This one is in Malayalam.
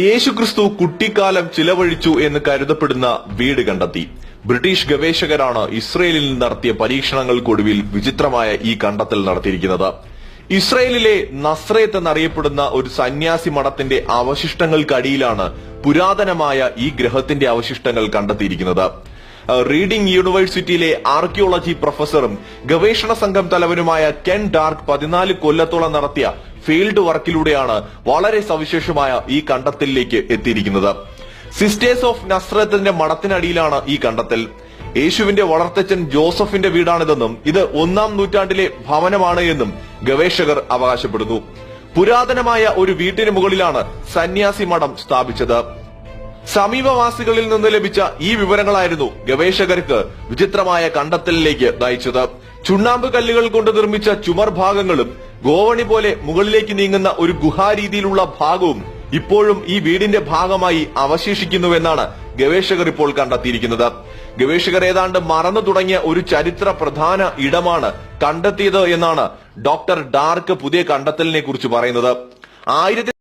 യേശുക്രിസ്തു കുട്ടിക്കാലം ചിലവഴിച്ചു എന്ന് കരുതപ്പെടുന്ന വീട് കണ്ടെത്തി. ബ്രിട്ടീഷ് ഗവേഷകരാണ് ഇസ്രയേലിൽ നടത്തിയ പരീക്ഷണങ്ങൾക്കൊടുവിൽ വിചിത്രമായ ഈ കണ്ടെത്തൽ നടത്തിയിരിക്കുന്നത്. ഇസ്രയേലിലെ നസ്രേത്ത് എന്നറിയപ്പെടുന്ന ഒരു സന്യാസി മഠത്തിന്റെ അവശിഷ്ടങ്ങൾക്കടിയിലാണ് പുരാതനമായ ഈ ഗ്രഹത്തിന്റെ അവശിഷ്ടങ്ങൾ കണ്ടെത്തിയിരിക്കുന്നത്. റീഡിംഗ് യൂണിവേഴ്സിറ്റിയിലെ ആർക്കിയോളജി പ്രൊഫസറും ഗവേഷണ സംഘം തലവനുമായ കെൻ ഡാർക്ക് 14 കൊല്ലത്തോളം നടത്തിയ ഫീൽഡ് വർക്കിലൂടെയാണ് വളരെ സവിശേഷമായ ഈ കണ്ടെത്തലിലേക്ക് എത്തിയിരിക്കുന്നത്. സിസ്റ്റേഴ്സ് ഓഫ് നസ്രത്തിന്റെ മഠത്തിനടിയിലാണ് ഈ കണ്ടെത്തൽ. യേശുവിന്റെ വളർത്തച്ഛൻ ജോസഫിന്റെ വീടാണിതെന്നും ഇത് 1-ാം നൂറ്റാണ്ടിലെ ഭവനമാണ് എന്നും ഗവേഷകർ അവകാശപ്പെടുന്നു. പുരാതനമായ ഒരു വീട്ടിന് മുകളിലാണ് സന്യാസി മഠം സ്ഥാപിച്ചത്. സമീപവാസികളിൽ നിന്ന് ലഭിച്ച ഈ വിവരങ്ങളായിരുന്നു ഗവേഷകർക്ക് വിചിത്രമായ കണ്ടെത്തലിലേക്ക് നയിച്ചത്. ചുണ്ണാമ്പ് കല്ലുകൾ കൊണ്ട് നിർമ്മിച്ച ചുമർ ഭാഗങ്ങളും ഗോവണി പോലെ മുകളിലേക്ക് നീങ്ങുന്ന ഒരു ഗുഹാരീതിയിലുള്ള ഭാഗവും ഇപ്പോഴും ഈ വീടിന്റെ ഭാഗമായി അവശേഷിക്കുന്നുവെന്നാണ് ഗവേഷകർ ഇപ്പോൾ കണ്ടെത്തിയിരിക്കുന്നത്. ഗവേഷകർ ഏതാണ്ട് മറന്നു തുടങ്ങിയ ഒരു ചരിത്ര പ്രധാന ഇടമാണ് കണ്ടെത്തിയത് എന്നാണ് ഡോക്ടർ ഡാർക്ക് പുതിയ കണ്ടെത്തലിനെ കുറിച്ച് പറയുന്നത്.